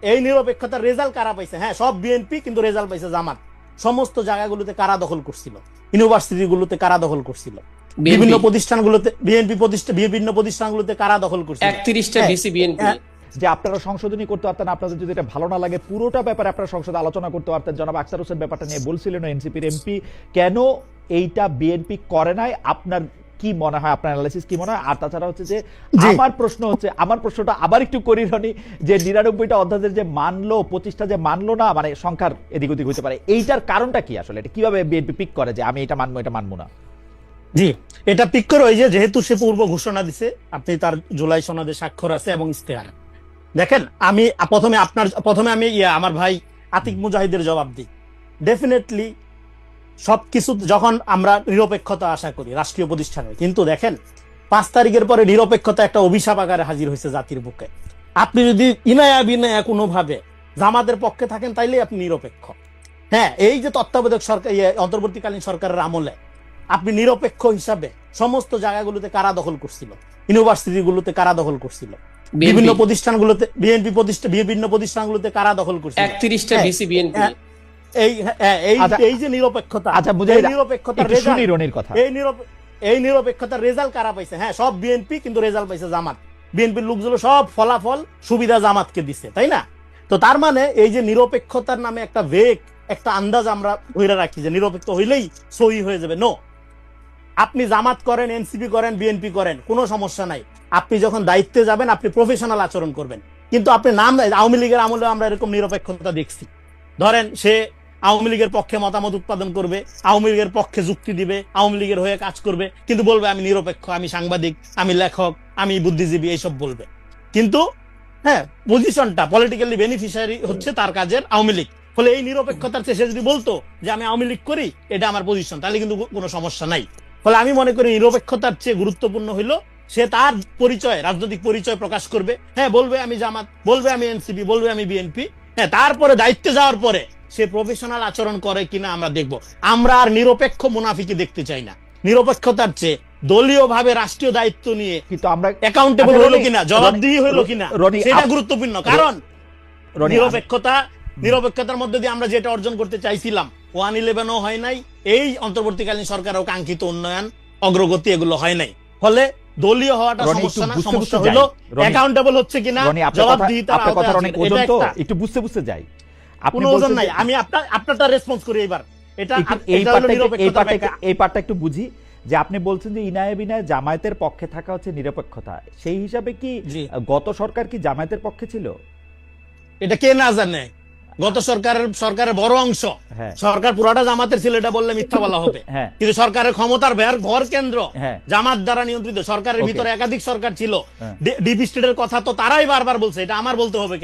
এই নিরপেক্ষতার রেজাল্ট কারা পাইছে? হ্যাঁ, সব বিএনপি, কিন্তু রেজাল্ট পাইছে জামাত। সমস্ত জায়গাগুলোতে কারা দখল করছিল? ইউনিভার্সিটিগুলোতে কারা দখল করছিল? বিভিন্ন প্রতিষ্ঠানগুলোতে বিভিন্ন প্রতিষ্ঠানগুলোতে কারা দখল করছিল? 31টা ডিসি বিএনপি। যে আপনারা সংশোধনী করতে পারতেন, আপনাদের যদি এটা ভালো না লাগে পুরোটা ব্যাপারে আপনারা সংসদে আলোচনা করতে পারতেন। জনাব আখতার হোসেন ব্যাপারটা নিয়ে বলছিলেন এনসিপির এমপি, কেন এইটা বিএনপি করে নাই? আপনার কি মনে হয়, আপনার অ্যানালাইসিস কি মনে হয়? আর তাছাড়া হচ্ছে যে আমার প্রশ্নটা আবার একটু করি রনি, যে 99টা অধ্যাদেশ যে মানলো, 25টা যে মানলো না, মানে সংখ্যার এদিক ওদিক হতে পারে, এইটার কারণটা কি আসলে? এটা কিভাবে বিএনপি পিক করে যে আমি এটা মানবো এটা মানবো না? জি, এটা পিক করে ওই যে, যেহেতু সে পূর্ব ঘোষণা দিছে, আপনি তার জুলাই সনদে স্বাক্ষর আছে এবং ইস্তেহার। দেখেন, আমি প্রথমে আমি আমার ভাই আতিক মুজাহিদের জবাব দিই। ডেফিনেটলি সবকিছু যখন আমরা নিরপেক্ষতা আশা করি রাষ্ট্রীয় প্রতিষ্ঠানে, কিন্তু দেখেন 5 তারিখের পরে নিরপেক্ষতা একটা অভিশাপ আকারে হাজির হয়েছে জাতির বুকে। আপনি যদি ইনায়া বিনায়া কোনোভাবে জামাতের পক্ষে থাকেন, তাইলে আপনি নিরপেক্ষ। হ্যাঁ, এই যে তত্ত্বাবধায়ক সরকার, অন্তর্বর্তীকালীন সরকারের আমলে আপনি নিরপেক্ষ হিসাবে সমস্ত জায়গাগুলোতে কারা দখল করছিল? ইউনিভার্সিটিগুলোতে কারা দখল করছিল? বিভিন্ন প্রতিষ্ঠানগুলোতে বিভিন্ন প্রতিষ্ঠানগুলোতে কারা দখল করছিল? 31টা ডিসি বিএনপি। এই যে নিরপেক্ষতা, এই নিরপেক্ষতার রেজাল্ট কারা পাইছে? হ্যাঁ, সব বিএনপি, কিন্তু রেজাল্ট পাইছে জামাত। বিএনপির লোকগুলো সব ফলাফল সুবিধা জামাতকে দিছে, তাই না? তো তার মানে এই যে নিরপেক্ষতার নামে একটা একটা আন্দাজ আমরা ধরে রাখি যে নিরপেক্ষ হইলেই সহি হয়ে যাবে। নো, আপনি জামাত করেন, এনসিপি করেন, বিএনপি করেন, কোনো সমস্যা নাই। আপনি যখন দায়িত্বে যাবেন, আপনি প্রফেশনাল আচরণ করবেন। কিন্তু আপনি আওয়ামী লীগের আমলে আমরা এরকম নিরপেক্ষতা দেখছি। ধরেন, সে আওয়ামী লীগের পক্ষে মতামত উৎপাদন করবে, আওয়ামী লীগের পক্ষে যুক্তি দিবে, আওয়ামী লীগের হয়ে কাজ করবে, কিন্তু বলবে আমি নিরপেক্ষ, আমি সাংবাদিক, আমি লেখক, আমি বুদ্ধিজীবী, এইসব বলবে। কিন্তু হ্যাঁ, পজিশনটা পলিটিক্যালি বেনিফিশিয়ারি হচ্ছে তার কাজের আওয়ামী লীগ। ফলে এই নিরপেক্ষতার চেয়ে সে যদি বলতো যে আমি আওয়ামী লীগ করি, এটা আমার পজিশন, তাহলে কিন্তু কোনো সমস্যা নাই। ফলে আমি মনে করি নিরপেক্ষতার চেয়ে গুরুত্বপূর্ণ হইলো সে তার পরিচয়, রাজনৈতিক পরিচয় প্রকাশ করবে। হ্যাঁ, বলবে আমি জামাত, বলবে আমি এনসিপি, বলবে আমি বিএনপি। হ্যাঁ, তারপরে দায়িত্বে যাওয়ার পরে সে প্রফেশনাল আচরণ করে কিনা আমরা দেখব। আমরা আর নিরপেক্ষ মুনাফিকি দেখতে চাই না। নিরপেক্ষতার চেয়ে দলীয় ভাবে রাষ্ট্রীয় দায়িত্ব নিয়ে কিন্তু আমরা অ্যাকাউন্টেবল হলো কিনা, জবাবদিহি হলো কিনা, সেটা গুরুত্বপূর্ণ। কারণ নিরপেক্ষতার মধ্যে দিয়ে আমরা যেটা অর্জন করতে চাইছিলাম 111ও হয় নাই, এই অন্তর্বর্তীকালীন সরকারও কাঙ্ক্ষিত উন্নয়ন, অগ্রগতি এগুলো হয় নাই। ফলে দলীয় হওয়াটা সমস্যা না, সমস্যা হলো অ্যাকাউন্টেবল হচ্ছে কিনা, জবাবদিহিতার আওতায় আছে। এটা একটু বুঝতে যাই, কোনো ওজন নাই। আমি আপনারটা রেসপন্স করি এবার। এই পার্টটা একটু বুঝি, যে আপনি বলছেন যে ইনায়ে বিনায়ে জামায়াতের পক্ষে থাকা হচ্ছে নিরপেক্ষতা। সেই হিসাবে কি গত সরকার কি জামায়াতের পক্ষে ছিল? এটা কে না জানে? গত সরকারের বড় অংশ, সরকার পুরাটা জামাতের ছিল, এটা বললে মিথ্যা বলা হবে। কিন্তু সরকারের ক্ষমতার ভর কেন্দ্র জামাত দ্বারা নিয়ন্ত্রিত। সরকারের ভিতরে একাধিক সরকার ছিল। ডিপ স্টেটের কথা তো তারাই বারবার বলছে, এটা আমার বলতে হবে?